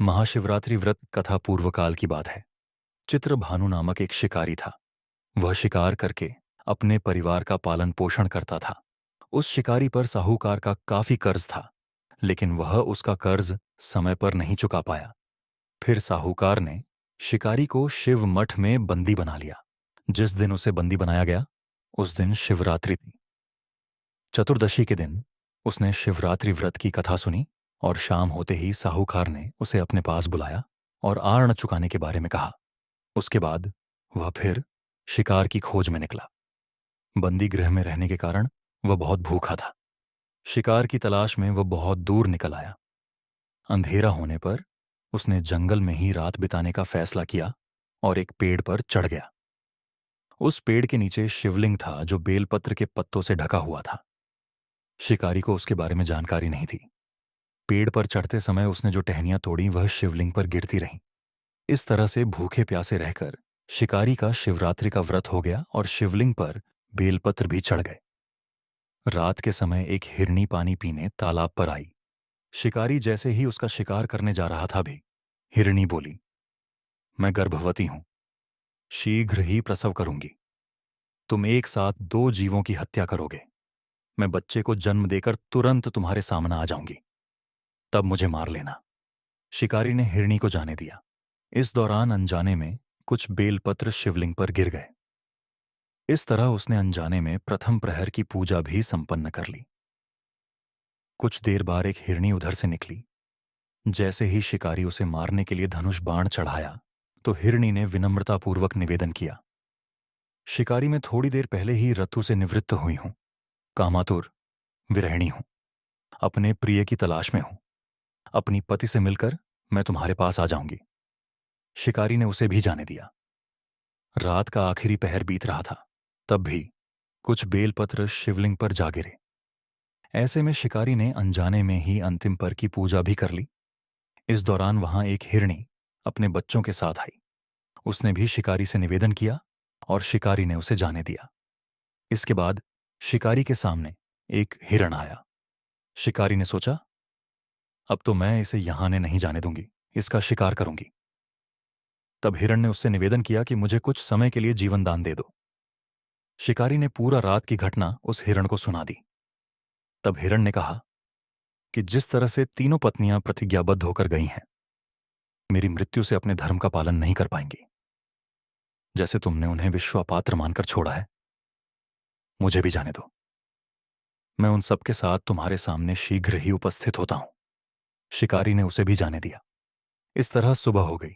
महाशिवरात्रि व्रत कथा पूर्व काल की बात है। चित्रभानु नामक एक शिकारी था। वह शिकार करके अपने परिवार का पालन पोषण करता था। उस शिकारी पर साहूकार का काफी कर्ज था, लेकिन वह उसका कर्ज समय पर नहीं चुका पाया। फिर साहूकार ने शिकारी को शिव मठ में बंदी बना लिया। जिस दिन उसे बंदी बनाया गया, उस दिन शिवरात्रि थी। चतुर्दशी के दिन उसने शिवरात्रि व्रत की कथा सुनी और शाम होते ही साहूकार ने उसे अपने पास बुलाया और आड़ न चुकाने के बारे में कहा। उसके बाद वह फिर शिकार की खोज में निकला। बंदी गृह में रहने के कारण वह बहुत भूखा था। शिकार की तलाश में वह बहुत दूर निकल आया। अंधेरा होने पर उसने जंगल में ही रात बिताने का फैसला किया और एक पेड़ पर चढ़ गया। उस पेड़ के नीचे शिवलिंग था जो बेलपत्र के पत्तों से ढका हुआ था। शिकारी को उसके बारे में जानकारी नहीं थी। पेड़ पर चढ़ते समय उसने जो टहनियां तोड़ी वह शिवलिंग पर गिरती रहीं। इस तरह से भूखे प्यासे रहकर शिकारी का शिवरात्रि का व्रत हो गया और शिवलिंग पर बेलपत्र भी चढ़ गए। रात के समय एक हिरनी पानी पीने तालाब पर आई। शिकारी जैसे ही उसका शिकार करने जा रहा था भी हिरनी बोली, मैं गर्भवती हूं, शीघ्र ही प्रसव करूंगी। तुम एक साथ दो जीवों की हत्या करोगे। मैं बच्चे को जन्म देकर तुरंत तुम्हारे सामने आ जाऊंगी, तब मुझे मार लेना। शिकारी ने हिरनी को जाने दिया। इस दौरान अनजाने में कुछ बेलपत्र शिवलिंग पर गिर गए। इस तरह उसने अनजाने में प्रथम प्रहर की पूजा भी संपन्न कर ली। कुछ देर बाद एक हिरनी उधर से निकली। जैसे ही शिकारी उसे मारने के लिए धनुष बाण चढ़ाया तो हिरनी ने विनम्रतापूर्वक निवेदन किया, शिकारी मैं थोड़ी देर पहले ही रथु से निवृत्त हुई हूं, कामातुर, विरहिणी हूं, अपने प्रिय की तलाश में हूं। अपनी पति से मिलकर मैं तुम्हारे पास आ जाऊंगी। शिकारी ने उसे भी जाने दिया। रात का आखिरी पहर बीत रहा था, तब भी कुछ बेलपत्र शिवलिंग पर जा गिरे। ऐसे में शिकारी ने अनजाने में ही अंतिम पर की पूजा भी कर ली। इस दौरान वहां एक हिरनी अपने बच्चों के साथ आई। उसने भी शिकारी से निवेदन किया और शिकारी ने उसे जाने दिया। इसके बाद शिकारी के सामने एक हिरण आया। शिकारी ने सोचा, अब तो मैं इसे यहां ने नहीं जाने दूंगी, इसका शिकार करूंगी। तब हिरण ने उससे निवेदन किया कि मुझे कुछ समय के लिए जीवन दान दे दो। शिकारी ने पूरा रात की घटना उस हिरण को सुना दी। तब हिरण ने कहा कि जिस तरह से तीनों पत्नियां प्रतिज्ञाबद्ध होकर गई हैं, मेरी मृत्यु से अपने धर्म का पालन नहीं कर पाएंगी। जैसे तुमने उन्हें विश्वापात्र मानकर छोड़ा है, मुझे भी जाने दो। मैं उन सबके साथ तुम्हारे सामने शीघ्र ही उपस्थित होता हूं। शिकारी ने उसे भी जाने दिया। इस तरह सुबह हो गई।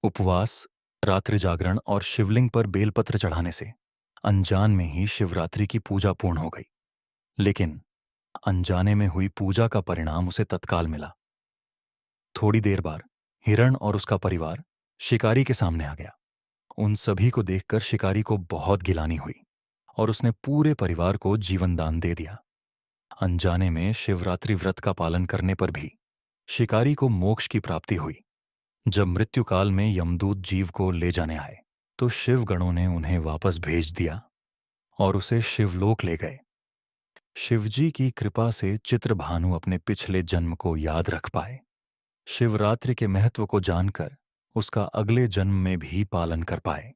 उपवास, रात्रि जागरण और शिवलिंग पर बेलपत्र चढ़ाने से अनजान में ही शिवरात्रि की पूजा पूर्ण हो गई। लेकिन अनजाने में हुई पूजा का परिणाम उसे तत्काल मिला। थोड़ी देर बाद हिरण और उसका परिवार शिकारी के सामने आ गया। उन सभी को देखकर शिकारी को बहुत गिलानी हुई और उसने पूरे परिवार को जीवन दान दे दिया। अनजाने में शिवरात्रि व्रत का पालन करने पर भी शिकारी को मोक्ष की प्राप्ति हुई। जब मृत्युकाल में यमदूत जीव को ले जाने आए तो शिवगणों ने उन्हें वापस भेज दिया और उसे शिवलोक ले गए। शिवजी की कृपा से चित्रभानु अपने पिछले जन्म को याद रख पाए। शिवरात्रि के महत्व को जानकर उसका अगले जन्म में भी पालन कर पाए।